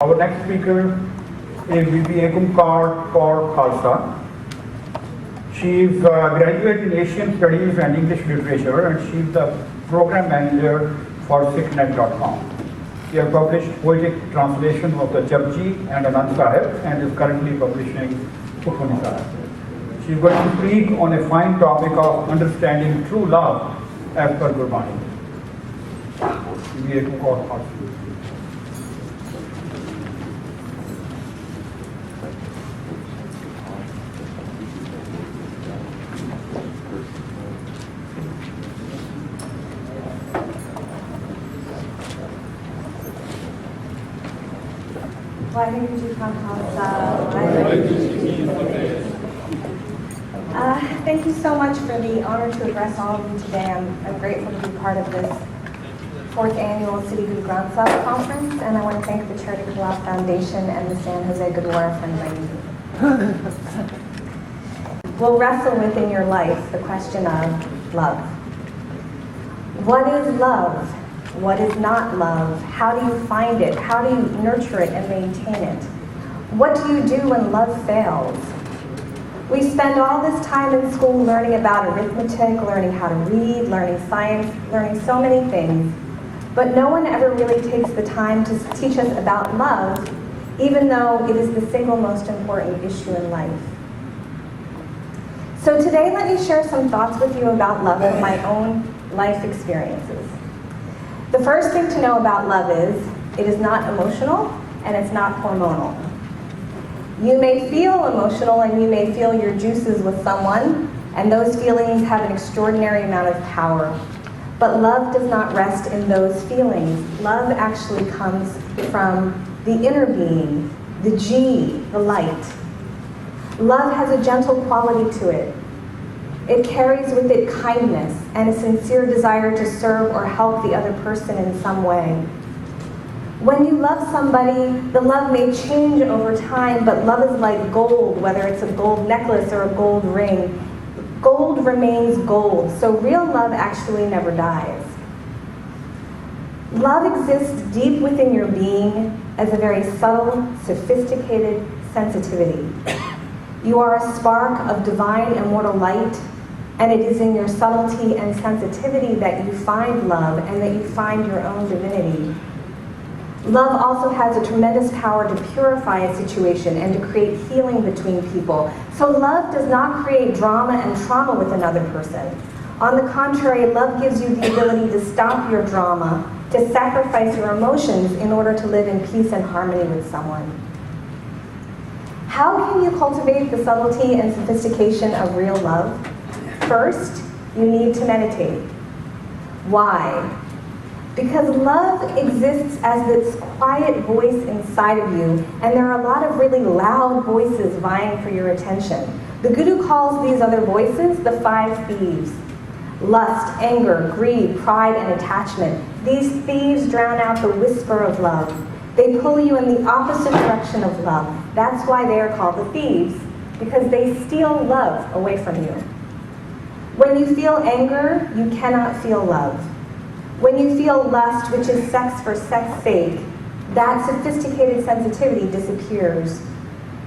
Our next speaker is VP Ong Kaar Kaur Khalsa. She is graduate in Asian Studies and English Literature, and she is the program manager for Sikhnet.com. She has published poetic translations of the Chardi and Sahib, and is currently publishing Sukhmani Sahib. She is going to speak on a fine topic of understanding true love as per Gurdwara. VP Ong Kaur Khalsa. Waheguru Ji Ka Khalsa. Thank you so much for the honor to address all of you today. I'm grateful to be part of this 4th annual City Guru Granth conference, and I want to thank the Chardi Kalaa Foundation and the San Jose Gurdwara for inviting me. We'll wrestle within your life the question of love. What is love? What is not love? How do you find it? How do you nurture it and maintain it? What do you do when love fails? We spend all this time in school learning about arithmetic, learning how to read, learning science, learning so many things, but no one ever really takes the time to teach us about love, even though it is the single most important issue in life. So today, let me share some thoughts with you about love and my own life experiences. The first thing to know about love is it is not emotional and it's not hormonal. You may feel emotional and you may feel your juices with someone, and those feelings have an extraordinary amount of power. But love does not rest in those feelings. Love actually comes from the inner being, the G, the light. Love has a gentle quality to it. It carries with it kindness and a sincere desire to serve or help the other person in some way. When you love somebody, the love may change over time, but love is like gold, whether it's a gold necklace or a gold ring. Gold remains gold, so real love actually never dies. Love exists deep within your being as a very subtle, sophisticated sensitivity. You are a spark of divine immortal light, and it is in your subtlety and sensitivity that you find love and that you find your own divinity. Love also has a tremendous power to purify a situation and to create healing between people. So love does not create drama and trauma with another person. On the contrary, love gives you the ability to stop your drama, to sacrifice your emotions in order to live in peace and harmony with someone. How can you cultivate the subtlety and sophistication of real love? First, you need to meditate. Why? Because love exists as this quiet voice inside of you, and there are a lot of really loud voices vying for your attention. The Guru calls these other voices the Five Thieves. Lust, anger, greed, pride, and attachment. These thieves drown out the whisper of love. They pull you in the opposite direction of love. That's why they are called the thieves, because they steal love away from you. When you feel anger, you cannot feel love. When you feel lust, which is sex for sex sake, that sophisticated sensitivity disappears.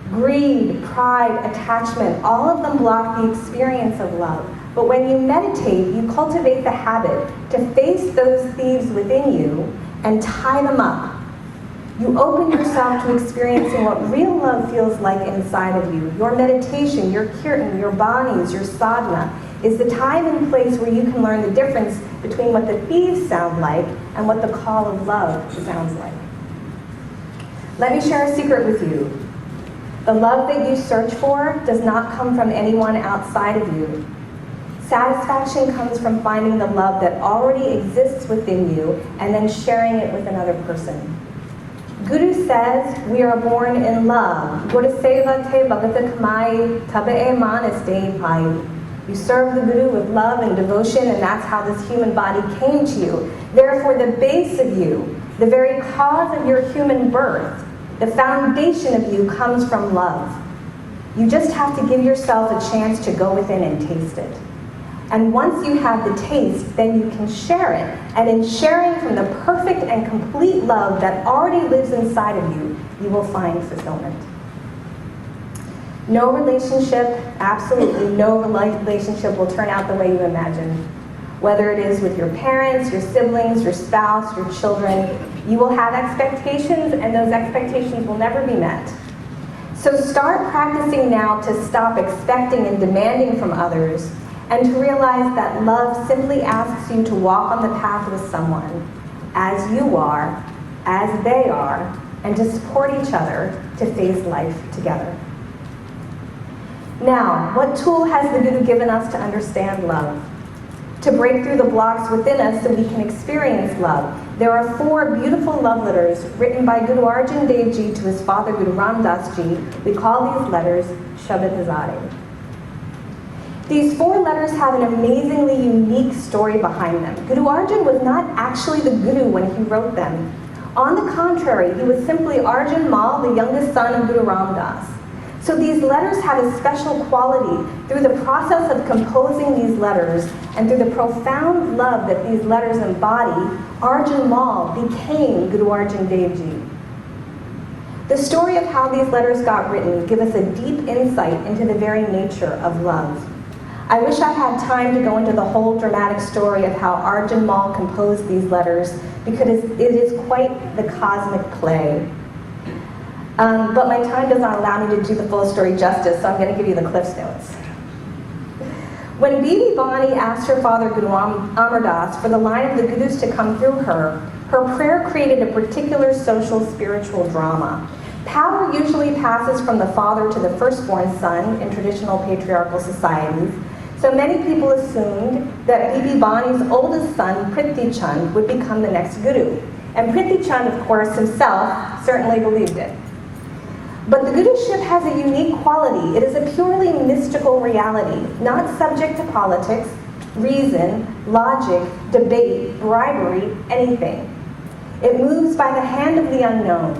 Greed, pride, attachment, all of them block the experience of love. But when you meditate, you cultivate the habit to face those thieves within you and tie them up. You open yourself to experiencing what real love feels like inside of you. Your meditation, your kirtan, your banis, your sadhana is the time and place where you can learn the difference between what the thieves sound like and what the call of love sounds like. Let me share a secret with you. The love that you search for does not come from anyone outside of you. Satisfaction comes from finding the love that already exists within you and then sharing it with another person. Guru says we are born in love. You serve the Guru with love and devotion, and that's how this human body came to you. Therefore, the base of you, the very cause of your human birth, the foundation of you comes from love. You just have to give yourself a chance to go within and taste it. And once you have the taste, then you can share it. And in sharing from the perfect and complete love that already lives inside of you, you will find fulfillment. No relationship, absolutely no relationship will turn out the way you imagine. Whether it is with your parents, your siblings, your spouse, your children, you will have expectations, and those expectations will never be met. So start practicing now to stop expecting and demanding from others, and to realize that love simply asks you to walk on the path with someone, as you are, as they are, and to support each other to face life together. Now, what tool has the Guru given us to understand love? To break through the blocks within us so we can experience love. There are 4 beautiful love letters written by Guru Arjan Dev Ji to his father Guru Ram Das Ji. We call these letters Shabad Hazaaray. These 4 letters have an amazingly unique story behind them. Guru Arjan was not actually the Guru when he wrote them. On the contrary, he was simply Arjan Mal, the youngest son of Guru Ram Das. So these letters had a special quality. Through the process of composing these letters and through the profound love that these letters embody, Arjan Mal became Guru Arjan Dev Ji. The story of how these letters got written give us a deep insight into the very nature of love. I wish I had time to go into the whole dramatic story of how Arjan Mal composed these letters, because it is quite the cosmic play. But my time does not allow me to do the full story justice, so I'm going to give you the Cliff's Notes. When Bibi Bani asked her father Guru Amar Das for the line of the Gurus to come through her, her prayer created a particular social spiritual drama. Power usually passes from the father to the firstborn son in traditional patriarchal societies, so many people assumed that Bibi Bani's oldest son, Prithvi Chand, would become the next Guru. And Prithvi Chand, of course, himself certainly believed it. But the Guruship has a unique quality. It is a purely mystical reality, not subject to politics, reason, logic, debate, bribery, anything. It moves by the hand of the unknown,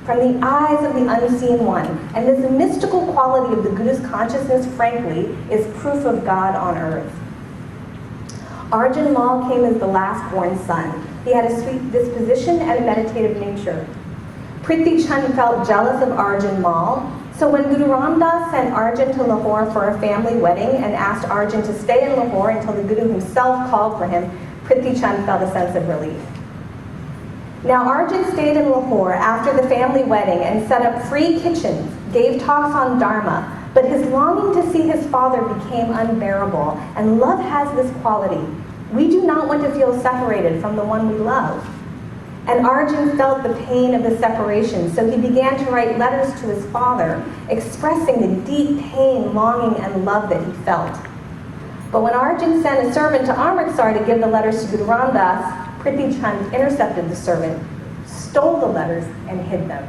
from the eyes of the unseen one. And this mystical quality of the Guru's consciousness, frankly, is proof of God on earth. Arjan Mal came as the last-born son. He had a sweet disposition and a meditative nature. Prithvi Chand felt jealous of Arjan Mal, so when Guru Ram Das sent Arjan to Lahore for a family wedding and asked Arjan to stay in Lahore until the Guru himself called for him, Prithvi Chand felt a sense of relief. Now Arjan stayed in Lahore after the family wedding and set up free kitchens, gave talks on Dharma, but his longing to see his father became unbearable, and love has this quality. We do not want to feel separated from the one we love. And Arjan felt the pain of the separation, so he began to write letters to his father, expressing the deep pain, longing, and love that he felt. But when Arjan sent a servant to Amritsar to give the letters to Guru Ram Das, Prithvi Chand intercepted the servant, stole the letters, and hid them.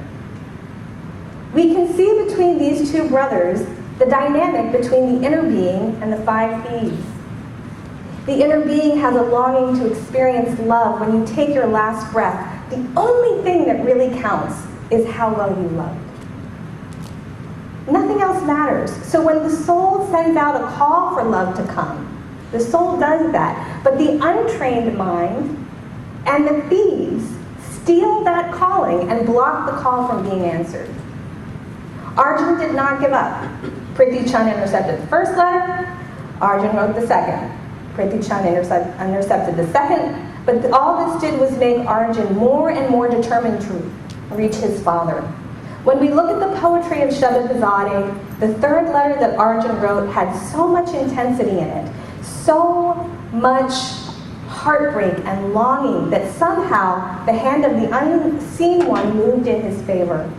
We can see between these 2 brothers the dynamic between the inner being and the 5 thieves. The inner being has a longing to experience love when you take your last breath. The only thing that really counts is how well you loved. Nothing else matters. So when the soul sends out a call for love to come, the soul does that. But the untrained mind and the thieves steal that calling and block the call from being answered. Arjan did not give up. Prithvi Chand intercepted the first letter, Arjan wrote the second. Prithvi Chand intercepted the second, but all this did was make Arjan more and more determined to reach his father. When we look at the poetry of Shabad Hazaaray, the 3rd letter that Arjan wrote had so much intensity in it, so much heartbreak and longing that somehow the hand of the unseen one moved in his favor.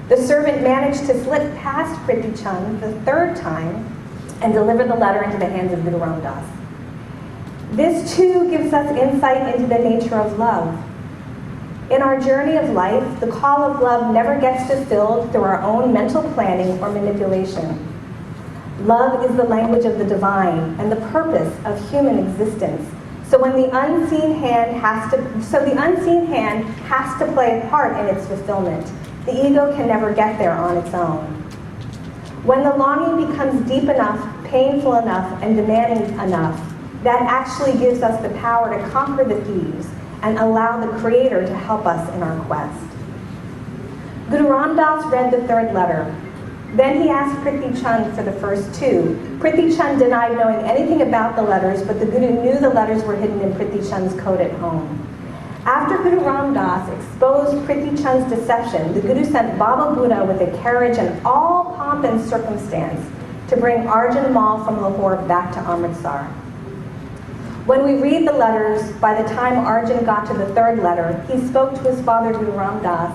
The servant managed to slip past Prithvi Chand the 3rd time and deliver the letter into the hands of Guru Ram Das. This too gives us insight into the nature of love. In our journey of life, the call of love never gets fulfilled through our own mental planning or manipulation. Love is the language of the divine and the purpose of human existence. So the unseen hand has to play a part in its fulfillment. The ego can never get there on its own. When the longing becomes deep enough, painful enough, and demanding enough, that actually gives us the power to conquer the thieves and allow the Creator to help us in our quest. Guru Ram Das read the third letter. Then he asked Prithi Chand for the first two. Prithi Chand denied knowing anything about the letters, but the Guru knew the letters were hidden in Prithi Chand's coat at home. After Guru Ram Das exposed Prithi Chand's deception, the Guru sent Baba Buddha with a carriage and all pomp and circumstance to bring Arjan Mal from Lahore back to Amritsar. When we read the letters, by the time Arjan got to the third letter, he spoke to his father Guru Ram Das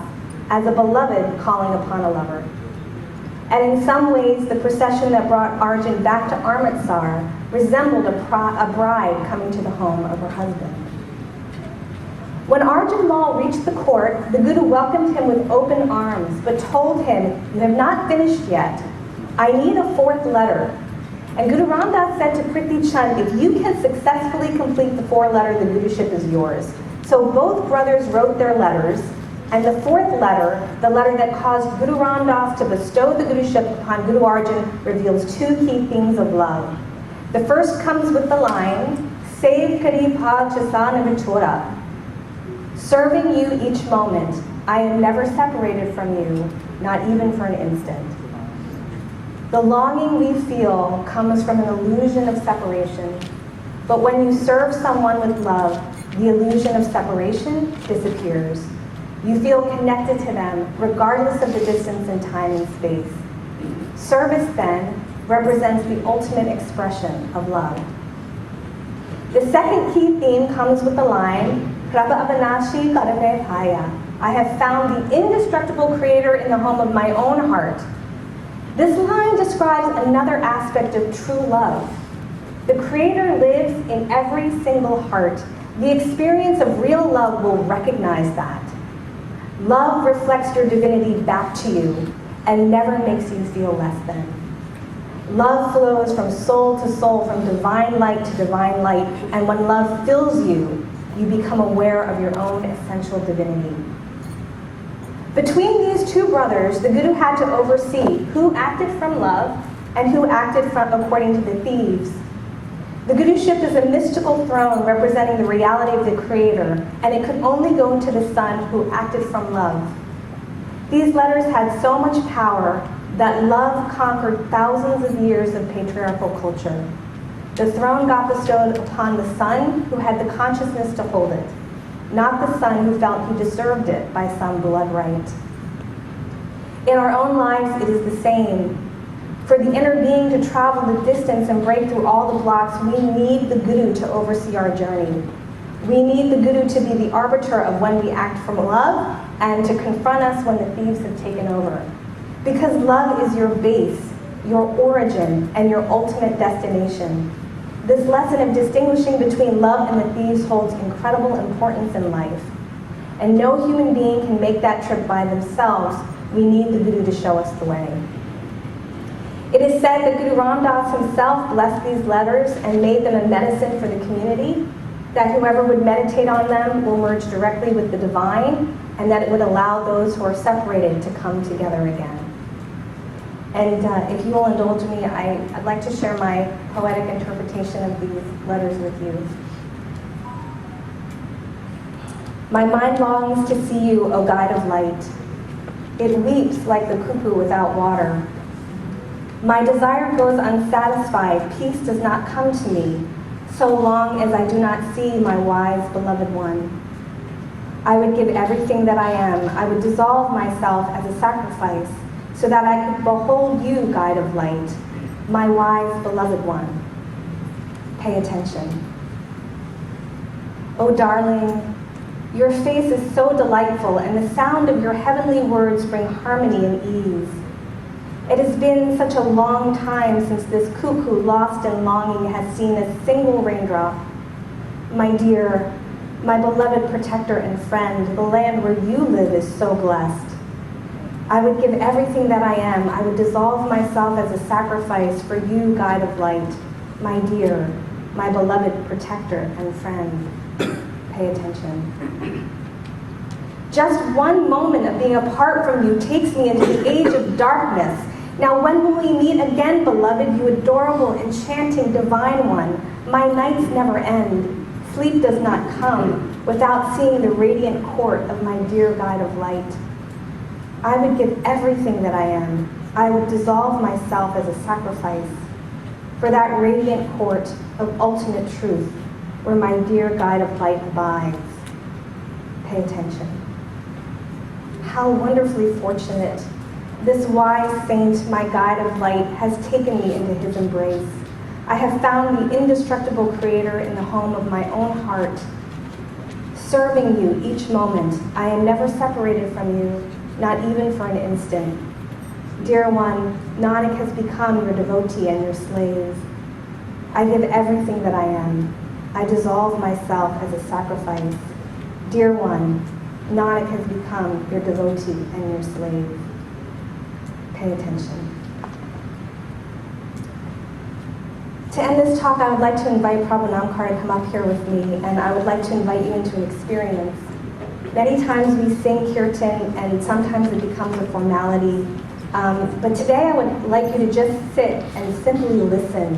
as a beloved calling upon a lover. And in some ways, the procession that brought Arjan back to Amritsar resembled a bride coming to the home of her husband. When Arjan Mal reached the court, the Guru welcomed him with open arms, but told him, "You have not finished yet. I need a fourth letter." And Guru Ram Das said to Prithi Chand, "If you can successfully complete the fourth letter, the Guruship is yours." So both brothers wrote their letters, and the fourth letter, the letter that caused Guru Ram Das to bestow the Guruship upon Guru Arjan, reveals two key themes of love. The first comes with the line, "Save Kari Pa Chasana Vichora." Serving you each moment, I am never separated from you, not even for an instant. The longing we feel comes from an illusion of separation, but when you serve someone with love, the illusion of separation disappears. You feel connected to them, regardless of the distance in time and space. Service, then, represents the ultimate expression of love. The second key theme comes with the line, Prabha Avanashi Karane Bhaya. I have found the indestructible creator in the home of my own heart. This line describes another aspect of true love. The creator lives in every single heart. The experience of real love will recognize that. Love reflects your divinity back to you and never makes you feel less than. Love flows from soul to soul, from divine light to divine light, and when love fills you, you become aware of your own essential divinity. Between these two brothers, the Guru had to oversee who acted from love and who acted according to the thieves. The Guruship is a mystical throne representing the reality of the Creator, and it could only go to the son who acted from love. These letters had so much power that love conquered thousands of years of patriarchal culture. The throne got bestowed upon the son who had the consciousness to hold it, not the son who felt he deserved it by some blood right. In our own lives, it is the same. For the inner being to travel the distance and break through all the blocks, we need the Guru to oversee our journey. We need the Guru to be the arbiter of when we act from love and to confront us when the thieves have taken over. Because love is your base, your origin, and your ultimate destination. This lesson of distinguishing between love and the thieves holds incredible importance in life. And no human being can make that trip by themselves. We need the Guru to show us the way. It is said that Guru Ram Das himself blessed these letters and made them a medicine for the community, that whoever would meditate on them will merge directly with the divine, and that it would allow those who are separated to come together again. And if you will indulge me, I'd like to share my poetic interpretation of these letters with you. My mind longs to see you, O guide of light. It weeps like the cuckoo without water. My desire goes unsatisfied, peace does not come to me, so long as I do not see my wise beloved one. I would give everything that I am. I would dissolve myself as a sacrifice, so that I could behold you, guide of light, my wise beloved one. Pay attention. Oh darling, your face is so delightful, and the sound of your heavenly words bring harmony and ease. It has been such a long time since this cuckoo, lost in longing, has seen a single raindrop. My dear, my beloved protector and friend, the land where you live is so blessed. I would give everything that I am. I would dissolve myself as a sacrifice for you, guide of light, my dear, my beloved protector and friend. Pay attention. Just one moment of being apart from you takes me into the age of darkness. Now when will we meet again, beloved, you adorable, enchanting, divine one? My nights never end. Sleep does not come without seeing the radiant court of my dear guide of light. I would give everything that I am. I would dissolve myself as a sacrifice for that radiant court of ultimate truth where my dear guide of light abides. Pay attention. How wonderfully fortunate. This wise saint, my guide of light, has taken me into his embrace. I have found the indestructible creator in the home of my own heart. Serving you each moment, I am never separated from you, not even for an instant. Dear one, Nanak has become your devotee and your slave. I give everything that I am. I dissolve myself as a sacrifice. Dear one, Nanak has become your devotee and your slave. Pay attention. To end this talk, I would like to invite Prabhu Namkar to come up here with me, and I would like to invite you into an experience. Many times we sing kirtan, and sometimes it becomes a formality. But today I would like you to just sit and simply listen.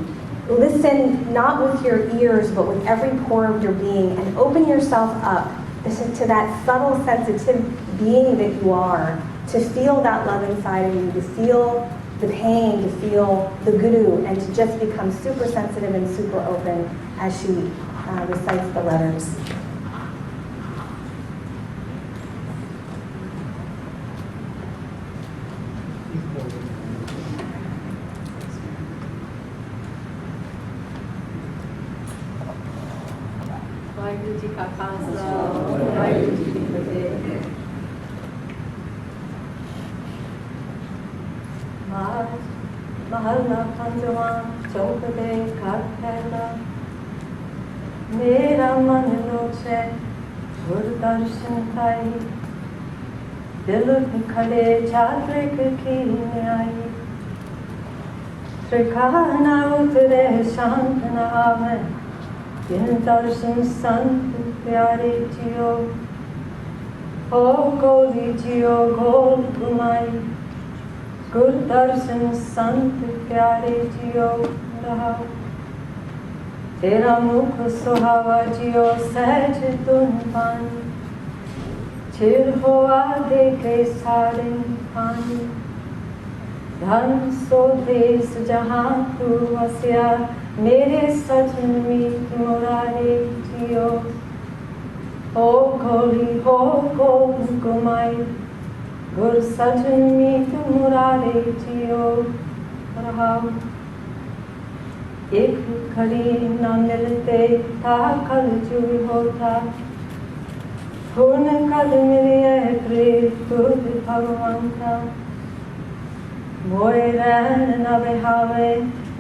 Listen not with your ears, but with every pore of your being, and open yourself up to that subtle, sensitive being that you are, to feel that love inside of you, to feel the pain, to feel the guru, and to just become super sensitive and super open as she recites the letters. Waheguru ji ਕਾ ਖਾਲਸਾ ਵਾਹਿਗੁਰੂ ਜੀ ਕੀ ਫਤਿਹ। महला पंजवा चौक दे घर फैला मेरा मन लोचे गुर दर्शन पाई दिल खड़े चात्रिक की आई त्रिखाना उतरे शांत न आवे दिन दर्शन संत प्यारे जियो हो गोली जियो गोल घुमाई गुर दर्शन संत प्यारे जियो रहा तेरा मुख सुहावा जियो सहज तुम पानी चिर हुआ देखे सारे पानी धन सो देश जहाँ तू वस्या मेरे सजन मीत मुरारे जियो हो गोली हो गोल घुमाई गुर सजन मीत मुरारे जियो रहा एक घड़ी न मिलते था कल जो होता खून कल मिलिए प्रेम तुझ भगवान था मोए रहन न बहावे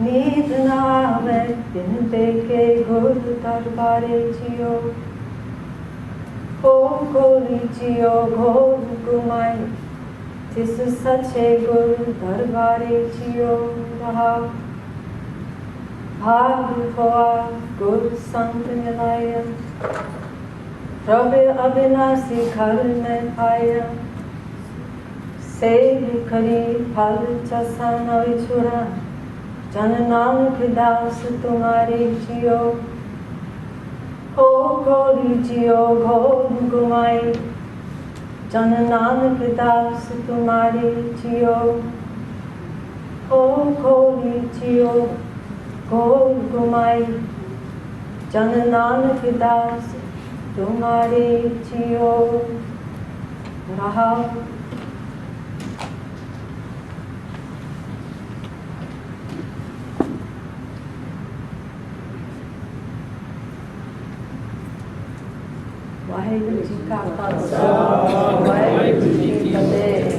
नींद न आवे दिन देखे गुर दरबारे जियो हो गोली जियो घोल घुमाई जिस सच्चे गुर दरबारे जियो रहा भाग हुआ गुर संत मिलाया प्रभु अविनाशी घर में पाया सेव करी फल चसा न विछुड़ा जन नानक दास तुम्हारे जियो हो गोली जियो घोल घुमाई जन नानक दास तुम्हारे जियो हो गोली जियो घोल घुमाई जन नानक दास तुम्हारे जियो रहा वाहिगुरु जी का खालसा वाहिगुरु जी की फतेह।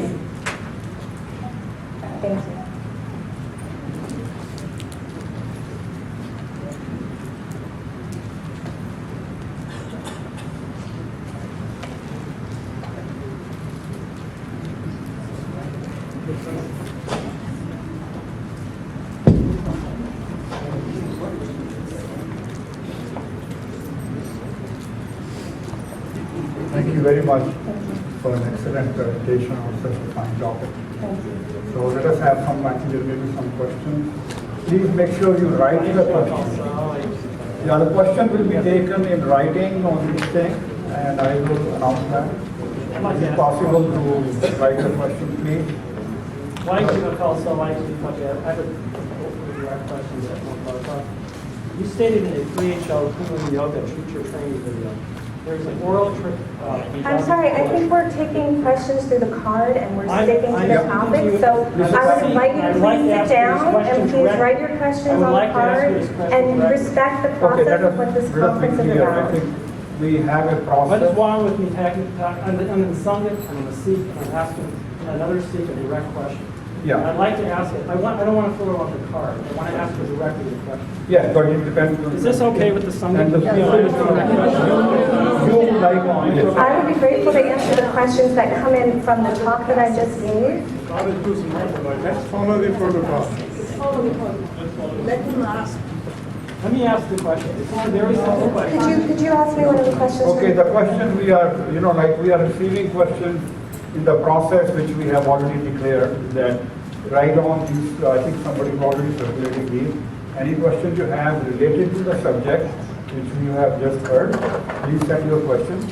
Thank you. Thank you very much for an excellent presentation on such a fine topic. Thank you. So let us have some, I think there may be some questions. Please make sure you write the question. Yeah, the question will be taken in writing on this thing, and I will announce that. Is it possible to write the question, please? Waikiki Khalsa, Waikiki Khalsa. I have a direct question that Ong Kaar Kaur. You stated in a 3HL Kundalini Yoga teacher training video, there's an oral trick. I'm sorry, I think we're taking questions through the card and we're sticking to the yeah. topic. So I would like you to please sit down and please write your questions on the card and respect the process of what this conference is I about. think we have a What is process. wrong with me talking? I'm the Sangha, I'm a Sikh, and I'm asking another Sikh a direct question. Yeah. I'd like to ask it. I don't want to throw it on the card. I want to ask her directly the question. Yeah, but it depends. Is this okay with the Sangha? And the Yeah, I just want to question. You like on it. I would be grateful to answer the questions that come in from the talk that I just gave. Let's follow the protocol. Let me ask the question. It's a very simple question. Could you ask me one of the questions? Okay, the question we are, we are receiving questions in the process which we have already declared that right on these, I think somebody already circulated these. Any questions you have related to the subject which you have just heard, please send your questions.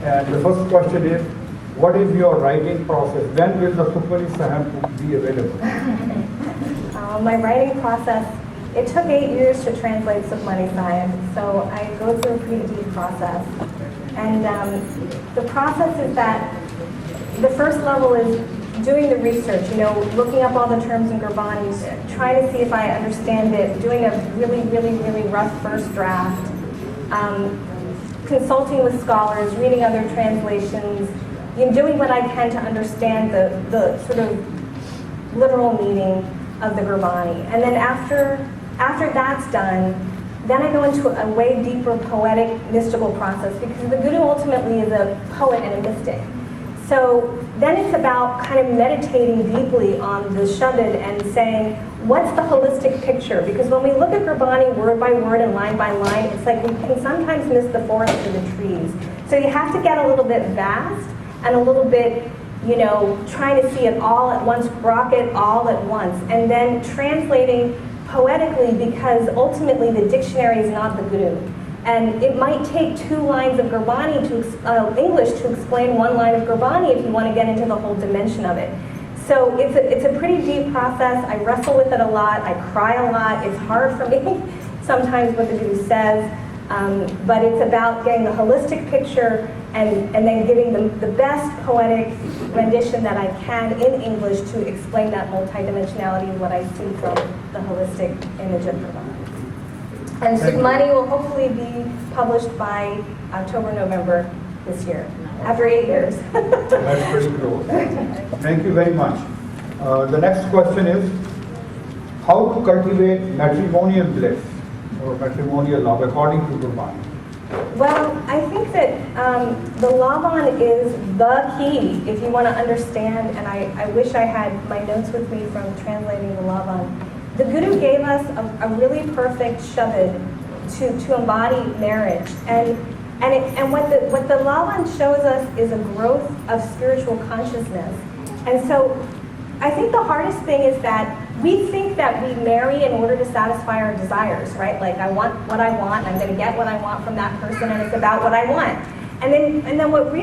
And the first question is, what is your writing process? When will the Sukhmani Sahib book be available? My writing process, it took 8 years to translate Sukhmani Sahib, so I go through a pretty deep process. And the process is that the first level is doing the research, looking up all the terms in Gurbani, trying to see if I understand it, doing a really, really, really rough first draft, consulting with scholars, reading other translations, doing what I can to understand the sort of literal meaning of the Gurbani. And then after that's done, then I go into a way deeper poetic, mystical process because the Guru ultimately is a poet and a mystic. So then it's about kind of meditating deeply on the Shabad and saying, what's the holistic picture? Because when we look at Gurbani word by word and line by line, it's like we can sometimes miss the forest for the trees. So you have to get a little bit vast and a little bit, trying to see it all at once, grok it all at once, and then translating poetically because ultimately the dictionary is not the Guru. And it might take 2 lines of Gurbani English to explain 1 line of Gurbani if you want to get into the whole dimension of it. So it's a pretty deep process. I wrestle with it a lot. I cry a lot. It's hard for me sometimes what the Guru says. But it's about getting the holistic picture and then giving the best poetic rendition that I can in English to explain that multidimensionality of what I see from the holistic image of Gurbani. And Sukhmani will hopefully be published by October, November this year, after 8 years. That's pretty cool. Thank you very much. The next question is, how to cultivate matrimonial bliss or matrimonial love according to Gurbani? Well, I think that the Lavan is the key if you want to understand, and I wish I had my notes with me from translating the Lavan. The Guru gave us a really perfect Shabad to embody marriage. And what the Lavan shows us is a growth of spiritual consciousness. And so I think the hardest thing is that we think that we marry in order to satisfy our desires, right? Like I want what I want, I'm going to get what I want from that person, and it's about what I want. And then what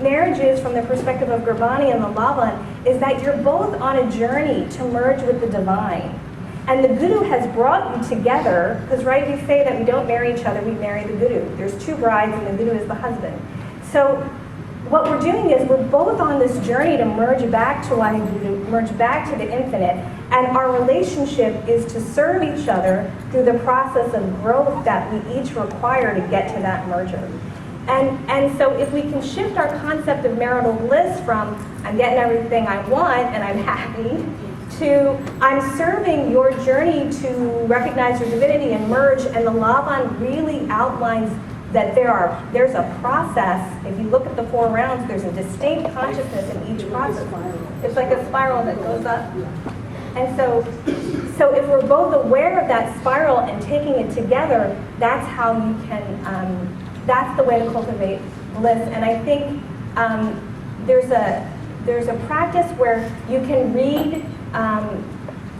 marriage is from the perspective of Gurbani and the Lavan is that you're both on a journey to merge with the divine. And the Guru has brought you together, because right, we say that we don't marry each other, we marry the Guru. There's 2 brides and the Guru is the husband. So what we're doing is we're both on this journey to merge back to Waheguru, merge back to the infinite, and our relationship is to serve each other through the process of growth that we each require to get to that merger. And so if we can shift our concept of marital bliss from I'm getting everything I want and I'm happy to I'm serving your journey to recognize your divinity and merge, and the Lavan really outlines that there's a process. If you look at the 4 rounds, there's a distinct consciousness in each process. It's like a spiral that goes up. And so if we're both aware of that spiral and taking it together, that's how you can, that's the way to cultivate bliss. And I think there's a practice where you can read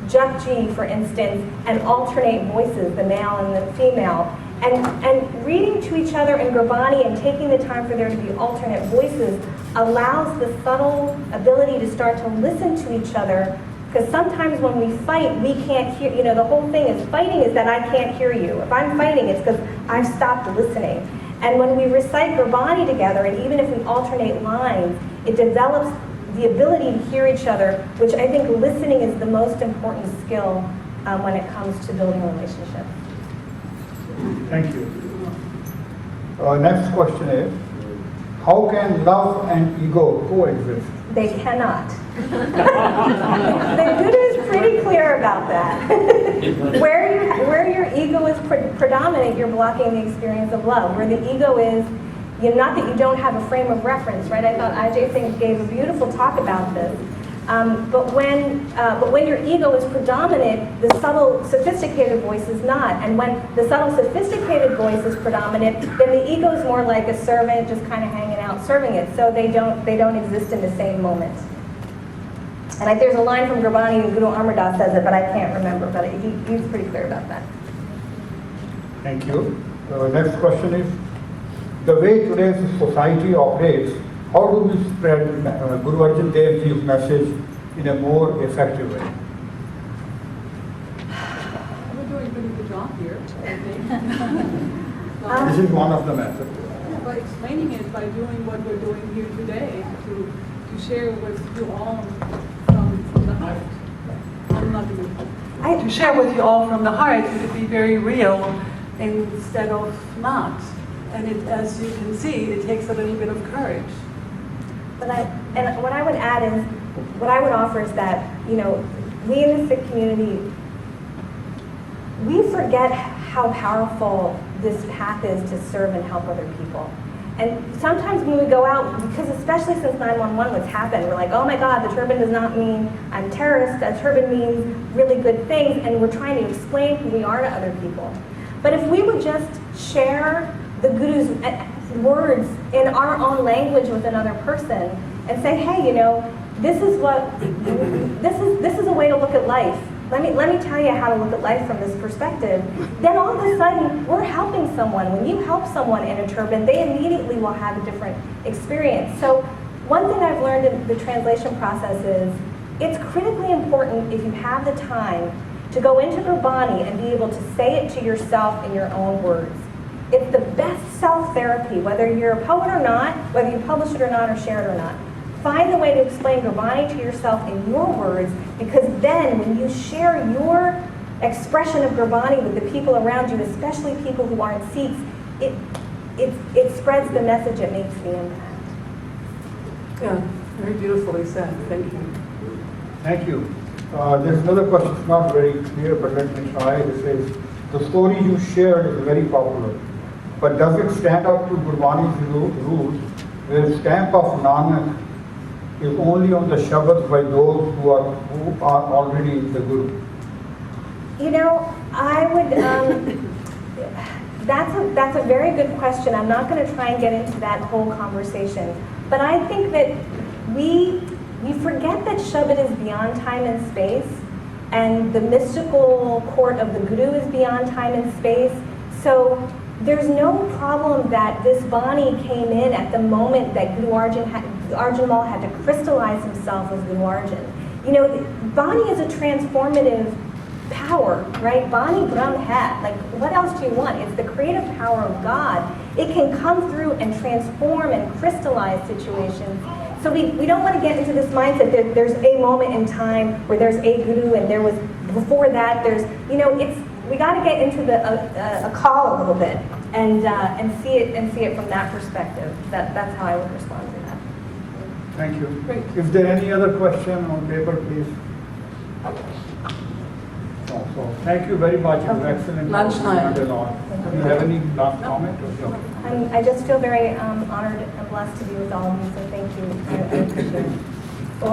Japji, for instance, and alternate voices, the male and the female. And reading to each other in Gurbani and taking the time for there to be alternate voices allows the subtle ability to start to listen to each other. Because sometimes when we fight, we can't hear, the whole thing is fighting is that I can't hear you. If I'm fighting, it's because I've stopped listening. And when we recite Gurbani together, and even if we alternate lines, it develops the ability to hear each other, which I think listening is the most important skill when it comes to building relationships. Thank you. Next question is, how can love and ego coexist? They cannot. The Buddha is pretty clear about that. Where your ego is predominant, you're blocking the experience of love. Where the ego is, not that you don't have a frame of reference, right? I thought Ajay Singh gave a beautiful talk about this. But when your ego is predominant, the subtle, sophisticated voice is not. And when the subtle, sophisticated voice is predominant, then the ego is more like a servant, just kind of hanging out, serving it. So they don't exist in the same moment. And there's a line from Gurbani, and Guru Amar Das says it, but I can't remember. But he's pretty clear about that. Thank you. Next question is, the way today's society operates, how do we spread Guru Arjan Dev Ji's message in a more effective way? We're doing a pretty good job here, I think. This is one of the methods. By explaining it, by doing what we're doing here today, to share with you all from the heart. To share with you all from the heart, to be very real instead of not. And as you can see, it takes a little bit of courage. And what I would add is, what I would offer is that, we in the Sikh community, we forget how powerful this path is to serve and help other people. And sometimes when we go out, because especially since 9/11 what's happened, we're like, oh my God, the turban does not mean I'm terrorist, a turban means really good things, and we're trying to explain who we are to other people. But if we would just share the Guru's words in our own language with another person and say, hey, this is a way to look at life. Let me tell you how to look at life from this perspective. Then all of a sudden, we're helping someone. When you help someone in a turban, they immediately will have a different experience. So one thing I've learned in the translation process is, it's critically important, if you have the time, to go into Gurbani and be able to say it to yourself in your own words. It's the best self-therapy, whether you're a poet or not, whether you publish it or not, or share it or not. Find a way to explain Gurbani to yourself in your words, because then when you share your expression of Gurbani with the people around you, especially people who aren't Sikhs, it spreads the message, it makes the impact. Yeah, very beautifully said. Thank you. Thank you. There's another question, it's not very clear, but let me try. It says, the story you shared is very popular, but does it stand up to Gurbani's rules, where the stamp of Nanak is only on the Shabad by those who are already the Guru? I would, that's a very good question. I'm not going to try and get into that whole conversation. But I think that we forget that Shabad is beyond time and space, and the mystical court of the Guru is beyond time and space. So there's no problem that this Bani came in at the moment that Guru Arjan Mal had to crystallize himself as Guru Arjan. Bani is a transformative power, right? Bani Brahm Hat. Like, what else do you want? It's the creative power of God. It can come through and transform and crystallize situations. So we don't want to get into this mindset that there's a moment in time where there's a Guru and there was, before that, there's, we got to get into a call a little bit and see it from that perspective. That's how I would respond to that. Thank you. Great. Is there any other question on paper, please? No, so thank you very much. It was excellent. Lunchtime. Do you have any last comment? I just feel very honored and blessed to be with all of you, so thank you. I appreciate it. Well,